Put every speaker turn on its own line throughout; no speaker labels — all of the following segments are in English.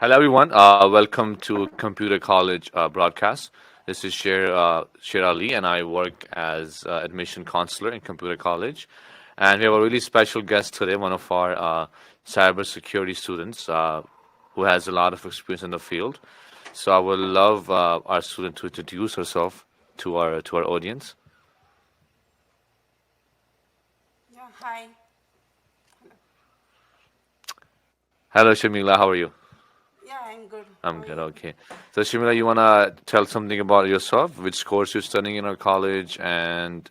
Hello, everyone. Welcome to Computer College broadcast. This is Sher Ali, and I work as admission counselor in Computer College. And we have a really special guest today, one of our cybersecurity students who has a lot of experience in the field. So I would love our student to introduce herself to our audience.
Yeah, hi.
Hello, Shamila. How are you?
Yeah, I'm good. How
I'm
are
good.
you?
Okay. So, Shamila, you wanna tell something about yourself, which course you're studying in our college, and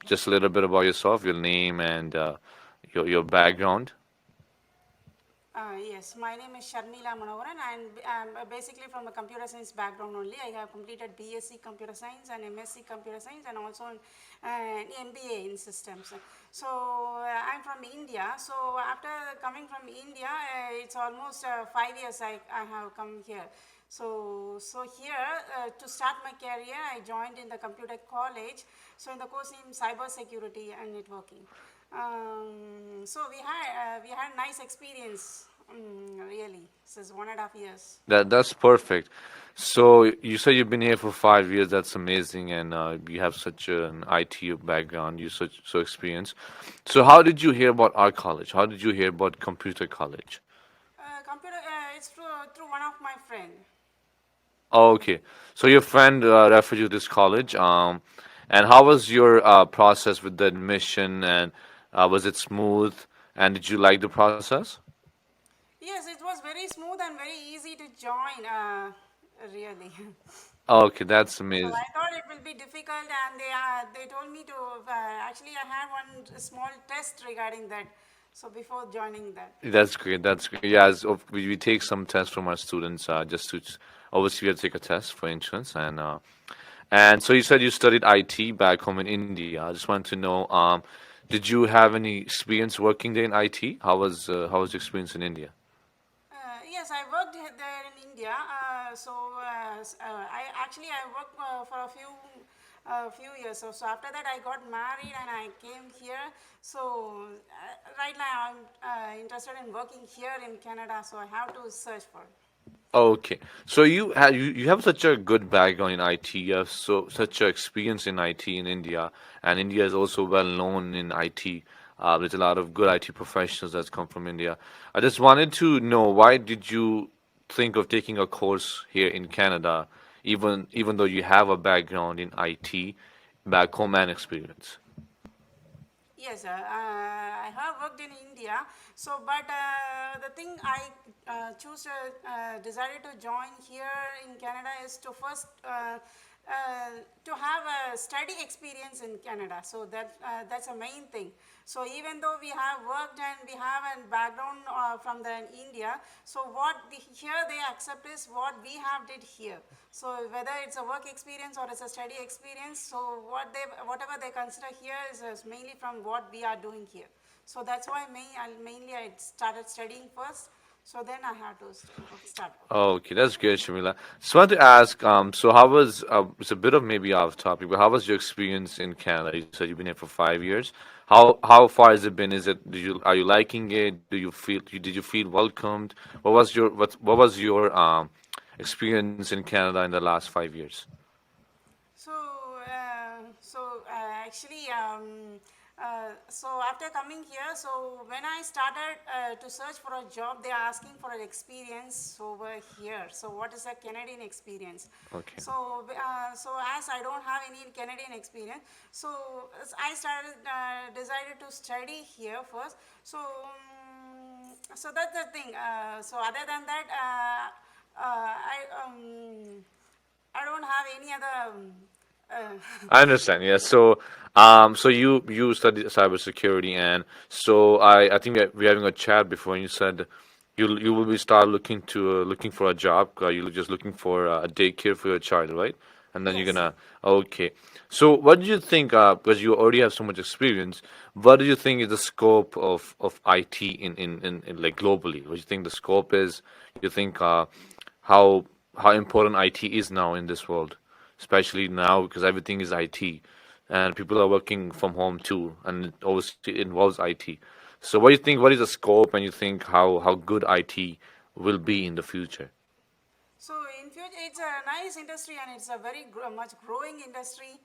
just a little bit about yourself, your name, and your background.
Yes, my name is Sharmila Manoharan, and I'm basically from a computer science background only. I have completed BSc Computer Science and MSc Computer Science, and also an MBA in Systems. So I'm from India. So after coming from India, it's almost 5 years I have come here. So here to start my career, I joined in the Computek College. So in the course in cyber security and networking. So we had nice experience. Really, this is 1.5 years.
That's perfect. So you say you've been here for 5 years. That's amazing, and you have such an IT background. You're so experienced. So how did you hear about our college? How did you hear about Computer College?
Computer, it's through one of my friend.
Oh, okay. So your friend referred you to this college. And how was your process with the admission? And was it smooth? And did you like the process?
Yes, it was very smooth and very easy to join. Really.
Oh, okay, that's
So
amazing.
I thought it will be difficult, and they told me to. Actually, I had one small test regarding that. So before joining that.
That's great. That's great. Yeah, we take some tests from our students just to obviously we have to take a test for entrance and so you said you studied IT back home in India. I just wanted to know, did you have any experience working there in IT? How was your experience in India?
Yes, I worked there in India. I worked for a few years. So after that, I got married and I came here. So right now, I'm interested in working here in Canada. So I have to search for.
Okay, so you have such a good background in IT. You have such a experience in IT in India, and India is also well known in IT. There's a lot of good IT professionals that's come from India. I just wanted to know why did you think of taking a course here in Canada, even though you have a background in IT back home and experience.
Yes, I have worked in India. So, but the thing I decided to join here in Canada is to first to have a study experience in Canada. So that's a main thing. So even though we have worked and we have a background from the India, so here they accept is what we have did here. So whether it's a work experience or it's a study experience, so whatever they consider here is mainly from what we are doing here. So that's why mainly I started studying first. So then I had to start working.
Okay, that's good, Shamila. Just wanted to ask, so how was, it's a bit of maybe off topic, but how was your experience in Canada? You said you've been here for 5 years. How far has it been? Are you liking it? Did you feel welcomed? What was your experience in Canada in the last 5 years?
Actually, so after coming here, so when I started to search for a job, they are asking for an experience over here. So what is a Canadian experience?
Okay.
So as I don't have any Canadian experience, so as I decided to study here first. So that's the thing. So other than that, I don't have any other.
I understand. Yeah. So you studied cybersecurity, and so I think that we're having a chat before, and you said you will be start looking for a job. You're just looking for a daycare for your child, right? And then you're
Yes.
gonna okay. So what do you think? Because you already have so much experience, what do you think is the scope of IT in like globally? What do you think the scope is? You think how how important IT is now in this world, especially now because everything is IT and people are working from home too, and it obviously involves IT. So what do you think? What is the scope, and you think how good IT will be in the future?
So in future, it's a nice industry and it's a very much growing industry.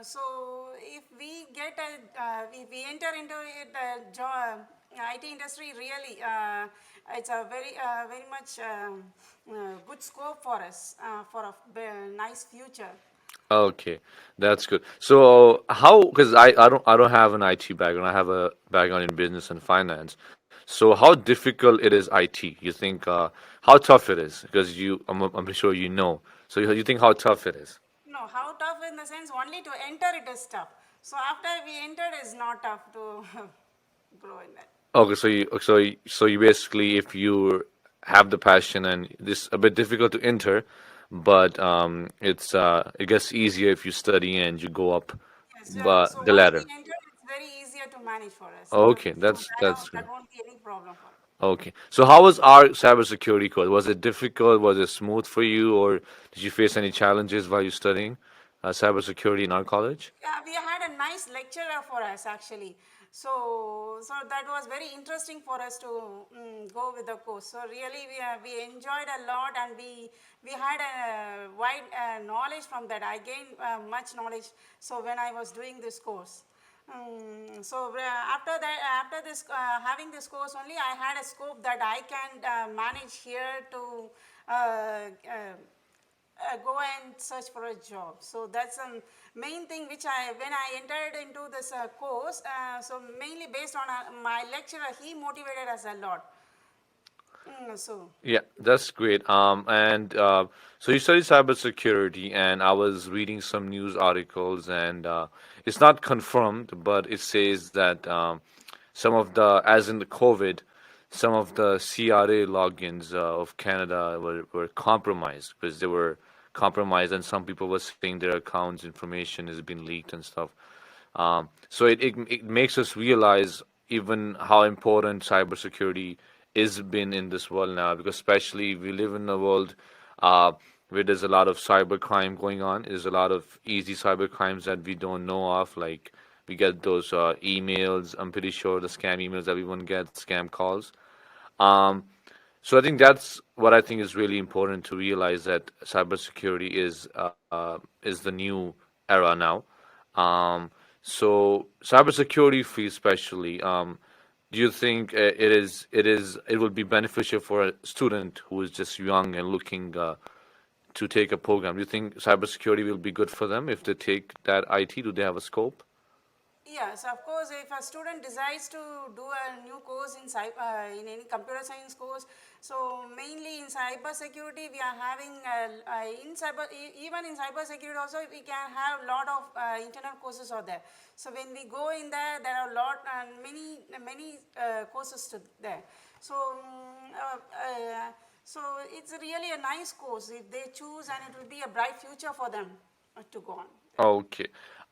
So if we get if we enter into it, IT industry, really, it's a very much good scope for us for a nice future.
Okay, that's good. So how, because I don't have an IT background. I have a background in business and finance. So how difficult it is IT? You think how tough it is? Because I'm sure you know. So you think how tough it is?
No, how tough in the sense only to enter it is tough. So after we entered, it's not tough to grow in that.
Okay, so you basically, if you have the passion, and this a bit difficult to enter, but it gets easier if you study and you go up,
Yes,
but
so
the
once we
ladder.
enter, it's very easier to manage for us.
Okay,
So
that's
that
good.
won't be any problem for us.
Okay, so how was our cybersecurity course? Was it difficult? Was it smooth for you, or did you face any challenges while you studying cybersecurity in our college?
Yeah, we had a nice lecturer for us actually. So that was very interesting for us to go with the course. So really, we enjoyed a lot, and we had a wide knowledge from that. I gained much knowledge. So when I was doing this course. So after that, after this, having this course only, I had a scope that I can manage here to go and search for a job. So that's the main thing which when I entered into this course, so mainly based on my lecturer, he motivated us a lot. So
Yeah, that's great. And so you study cybersecurity, and I was reading some news articles, and it's not confirmed, but it says that some of the, as in the COVID, some of the CRA logins of Canada were compromised because they were compromised, and some people were saying their accounts information has been leaked and stuff. So it makes us realize even how important cybersecurity is been in this world now, because especially we live in a world uh, where there's a lot of cyber crime going on. There's a lot of easy cyber crimes that we don't know of, like we get those emails. I'm pretty sure the scam emails everyone gets, scam calls. Um, so I think that's what I think is really important to realize, that cybersecurity is the new era now. So cybersecurity fee especially, do you think it will be beneficial for a student who is just young and looking to take a program? Do you think cybersecurity will be good for them if they take that IT? Do they have a scope?
yes, of course, if a student decides to do a new course in in any computer science course, so mainly in cyber security, we are having in even in cyber security also we can have a lot of internal courses out there. So when we go in there, there are a lot and many courses to there. So so it's really a nice course if they choose, and it will be a bright future for them to go on.
Okay.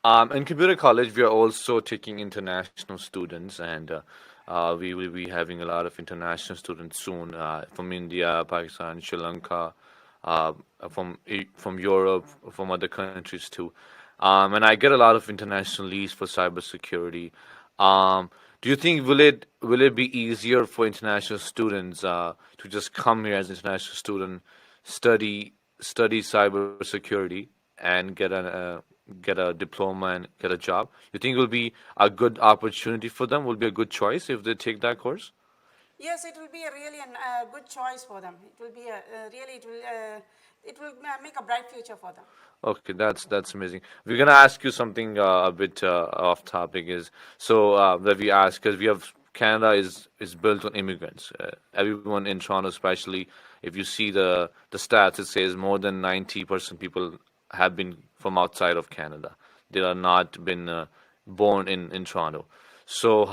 In Computer College, we are also taking international students, and we will be having a lot of international students soon from India, Pakistan, Sri Lanka, uh, from Europe, from other countries too. And I get a lot of international leads for cybersecurity. Do you think will it be easier for international students to just come here as international student, study study cybersecurity, and get a diploma and get a job? You think it will be a good opportunity for them? Will be a good choice if they take that course?
Yes, it will be a really good choice for them. It will be a really it will make a bright future for them.
Okay, that's amazing. We're gonna ask you something a bit off topic. Is so that we ask, because we have Canada is built on immigrants. Everyone in Toronto, especially, if you see the stats, it says more than 90% people have been from outside of Canada. They are not been born in Toronto. So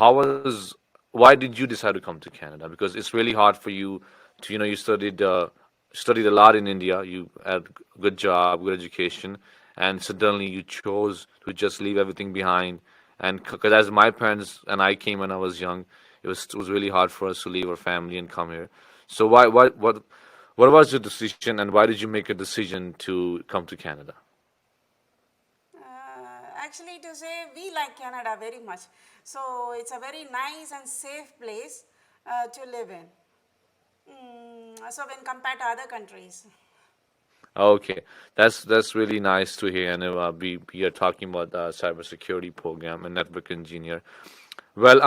why did you decide to come to Canada? Because it's really hard for you to, you studied a lot in India. You had a good job, good education, and suddenly you chose to just leave everything behind. And because as my parents and I came when I was young, it was really hard for us to leave our family and come here. So what was your decision, and why did you make a decision to come to Canada?
Actually, to say we like Canada very much. So it's a very nice and safe place to live in. So when compared to other countries.
Okay, that's really nice to hear. And we are talking about the cybersecurity program and network engineer. Well,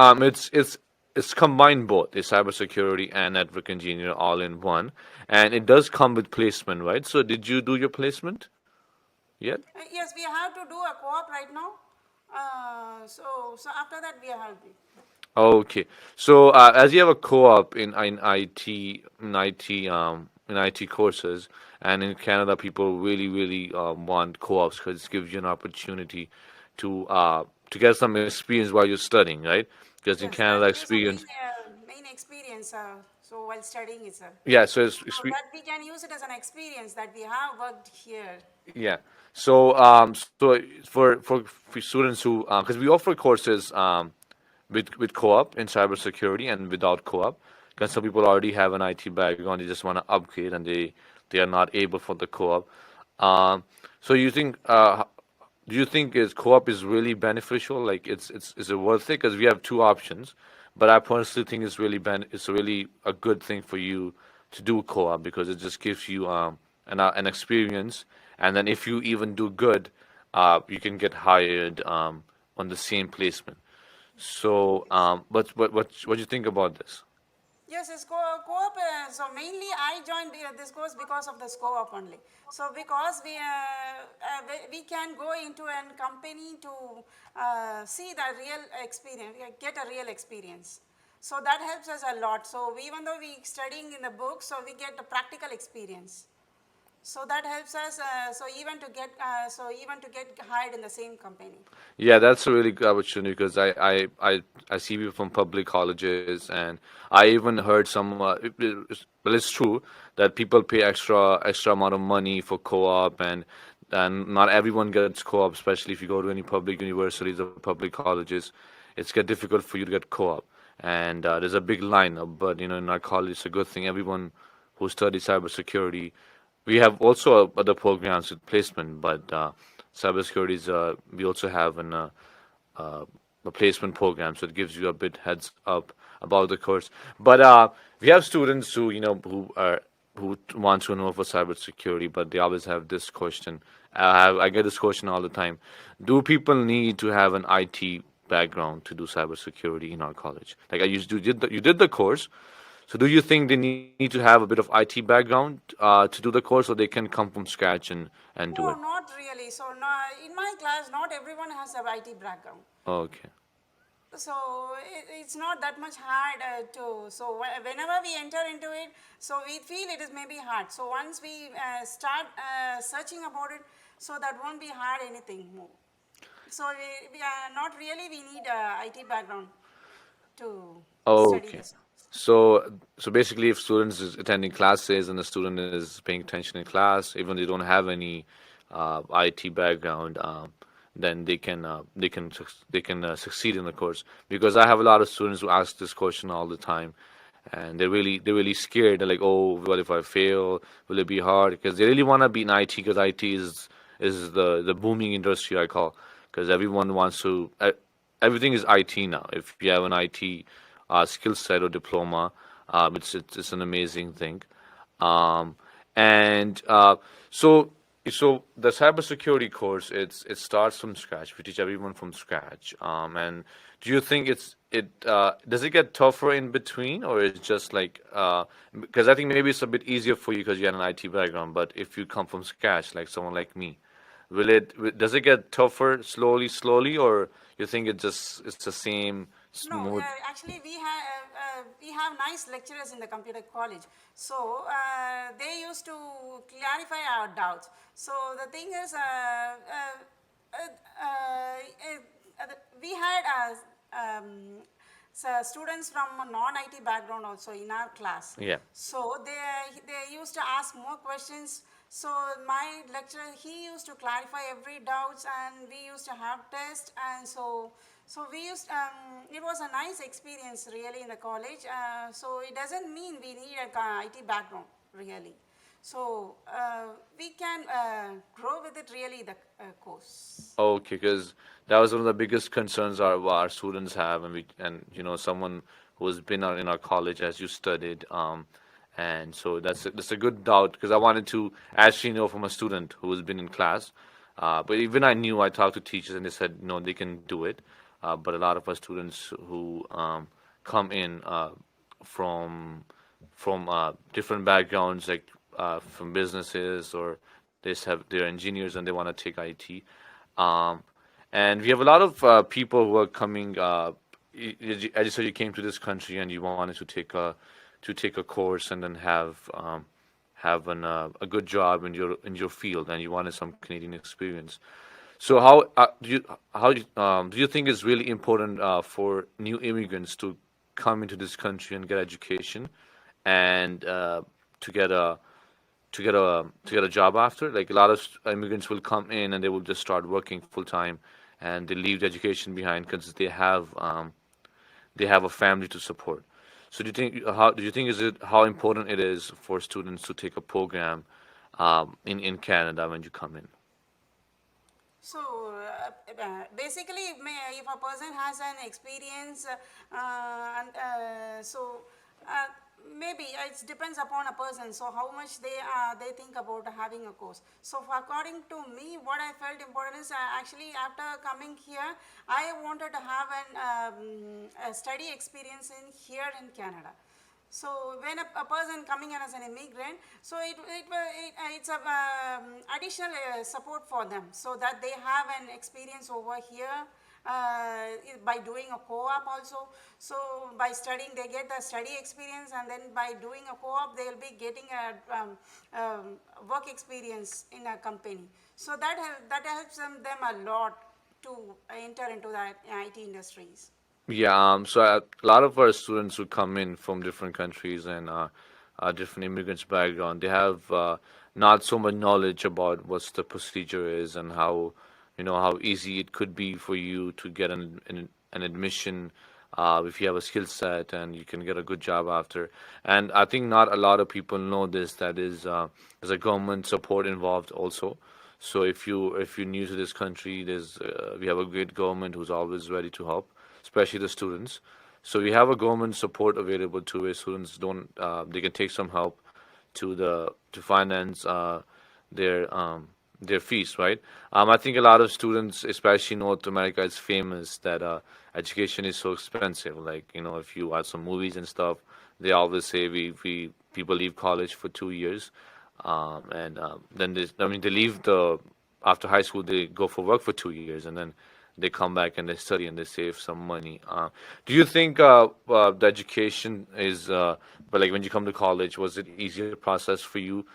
it's combined both the cybersecurity and network engineer all in one, and it does come with placement, right? So did you do your placement yet?
Yes, we have to do a co-op right now. So after that we have.
Okay, so as you have a co-op in IT in IT courses, and in Canada, people really want co-ops because it gives you an opportunity to get some experience while you're studying, right? Because in
Yes,
Canada,
that gives a
experience,
main experience. So while studying itself,
yeah. So
so that we can use it as an experience that we have worked here.
yeah. So for students who because we offer courses with co-op in cybersecurity and without co-op, because some people already have an IT background, they just want to upgrade and they are not able for the co-op. Um, so you think do you think is co-op is really beneficial? Like it's is it worth it? Because we have two options, but I personally think it's really a good thing for you to do co-op because it just gives you an experience, and then if you even do good, you can get hired on the same placement. So, what do you think about this?
Yes, it's co-op. So mainly I joined this course because of the co-op only. So because we can go into a company to see the real experience, get a real experience. So that helps us a lot. So even though we studying in the book, so we get a practical experience. So that helps us. So even to get hired in the same company.
Yeah, that's a really good opportunity because I see people from public colleges, and I even heard some. Well, it's true that people pay extra amount of money for co-op, and not everyone gets co-op, especially if you go to any public universities or public colleges. It's get difficult for you to get co-op, and there's a big lineup. But in our college, it's a good thing. Everyone who studies cybersecurity, we have also other programs with placement, but cybersecurity is we also have uh, a placement program, so it gives you a bit heads up about the course. But we have students who want to know for cybersecurity, but they always have this question. I get this question all the time. Do people need to have an IT background to do cybersecurity in our college? Like I used to you did the course, so do you think they need to have a bit of IT background to do the course, or they can come from scratch and do
No,
it?
not really. So no, in my class, not everyone has a IT background.
Okay.
So it's not that much hard so whenever we enter into it, so we feel it is maybe hard. So once we start searching about it, so that won't be hard anything more. So we are not really, we need a IT background to study
Okay.
this.
So basically, if students is attending classes and the student is paying attention in class, even they don't have any IT background, then they can succeed in the course. Because I have a lot of students who ask this question all the time, and they're really scared. They're like, oh, what if I fail? Will it be hard? Because they really want to be in IT because IT is the booming industry I call, because everyone wants to. Everything is IT now. If you have an IT skill set or diploma, it's an amazing thing. Um, and so the cybersecurity course, it starts from scratch. We teach everyone from scratch. And do you think does it get tougher in between, or it's just like because I think maybe it's a bit easier for you because you had an IT background, but if you come from scratch, like someone like me, does it get tougher slowly, or you think it's the same
No,
smooth?
actually we have nice lecturers in the computer college. So they used to clarify our doubts. So the thing is, we had so students from a non-IT background also in our class.
Yeah.
So they used to ask more questions. So my lecturer, he used to clarify every doubts, and we used to have tests, and so we used it was a nice experience really in the college. So it doesn't mean we need a IT background really. So we can grow with it really the course.
Okay, because that was one of the biggest concerns our students have, and someone who has been in our college as you studied, And so that's a good doubt because I wanted to actually know from a student who has been in class. But even I knew, I talked to teachers and they said no, they can do it. But a lot of our students who come in from different backgrounds, like from businesses, or they're engineers and they want to take IT. Um, and we have a lot of people who are coming. As you said, you came to this country and you wanted to take a course and then have a good job in your field, and you wanted some Canadian experience. So do you think it's really important for new immigrants to come into this country and get education and to get a to get a job after? Like a lot of immigrants will come in and they will just start working full time, and they leave the education behind because they have a family to support. So do you think is it how important it is for students to take a program in Canada when you come in?
So basically, if a person has an experience, and so maybe it depends upon a person. So how much they think about having a course. So according to me, what I felt important is actually after coming here, I wanted to have a study experience in here in Canada. So when a person coming in as an immigrant, so it's a additional support for them, so that they have an experience over here by doing a co-op also. So by studying, they get the study experience, and then by doing a co-op, they'll be getting work experience in a company. So that helps them a lot to enter into the IT industries.
Yeah, so a lot of our students who come in from different countries and different immigrants' background, they have not so much knowledge about what the procedure is and how, how easy it could be for you to get an admission if you have a skill set and you can get a good job after. And I think not a lot of people know this, that is there's a government support involved also. So if you're new to this country, we have a great government who's always ready to help, especially the students. So we have a government support available too, where students don't they can take some help to finance their fees, right? I think a lot of students, especially in North America, is famous that education is so expensive. Like, if you watch some movies and stuff, they always say we people leave college for 2 years, and then they leave after high school, they go for work for 2 years, and then they come back and they study and they save some money. Do you think the education is, but like when you come to college, was it easier process for you?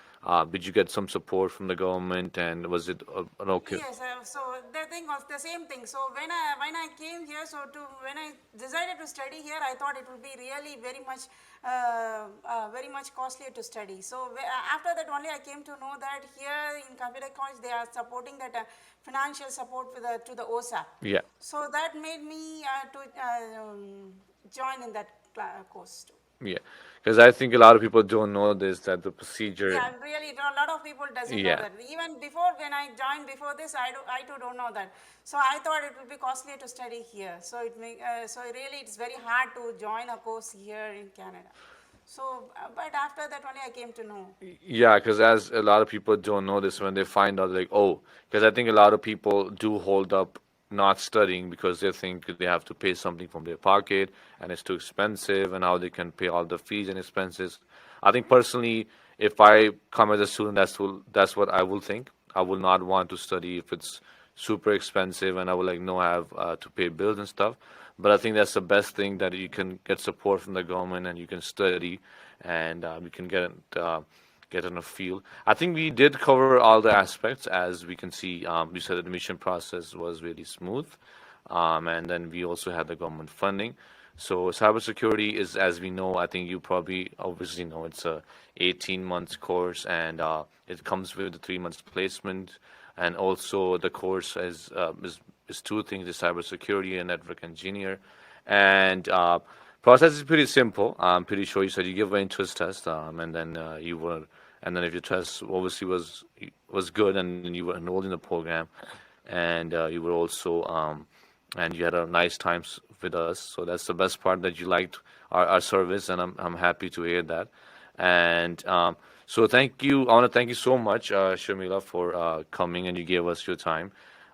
Did you get some support from the government, and was it an okay?
Yes, so the thing was the same thing. So when I came here, so when I decided to study here, I thought it would be really very much costlier to study. So after that only I came to know that here in Computek College they are supporting that financial support to the OSAP.
Yeah.
So that made me to join in that course too.
Yeah, because I think a lot of people don't know this, that the procedure.
Yeah, really, a lot of people doesn't know
Yeah.
that. Even before, when I joined before this, I too don't know that. So I thought it would be costlier to study here. So really, it's very hard to join a course here in Canada. So, but after that only I came to know.
Yeah, because as a lot of people don't know this when they find out, like, oh, because I think a lot of people do hold up not studying because they think they have to pay something from their pocket and it's too expensive, and how they can pay all the fees and expenses. I think personally, if I come as a student, that's what I will think. I will not want to study if it's super expensive, and I will like no have to pay bills and stuff. But I think that's the best thing, that you can get support from the government and you can study, and you can get in a field. I think we did cover all the aspects. As we can see, we said the admission process was really smooth, and then we also had the government funding. So cybersecurity is, as we know, I think you probably obviously know, it's a 18 months course, and it comes with a 3 months placement, and also the course is two things: the cybersecurity and network engineer, and process is pretty simple. I'm pretty sure you said you give an interest test, and then and then if your test obviously was good, and then you were enrolled in the program, and you were also and you had a nice time with us. So that's the best part, that you liked our service, and I'm happy to hear that. And so thank you. I want to thank you so much, Sharmila, for coming, and you gave us your time.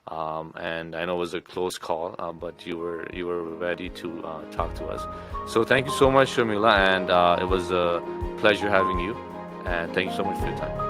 And I know it was a close call, but you were ready to talk to us. So thank you so much, Sharmila, and it was a pleasure having you. And thank you so much for your time.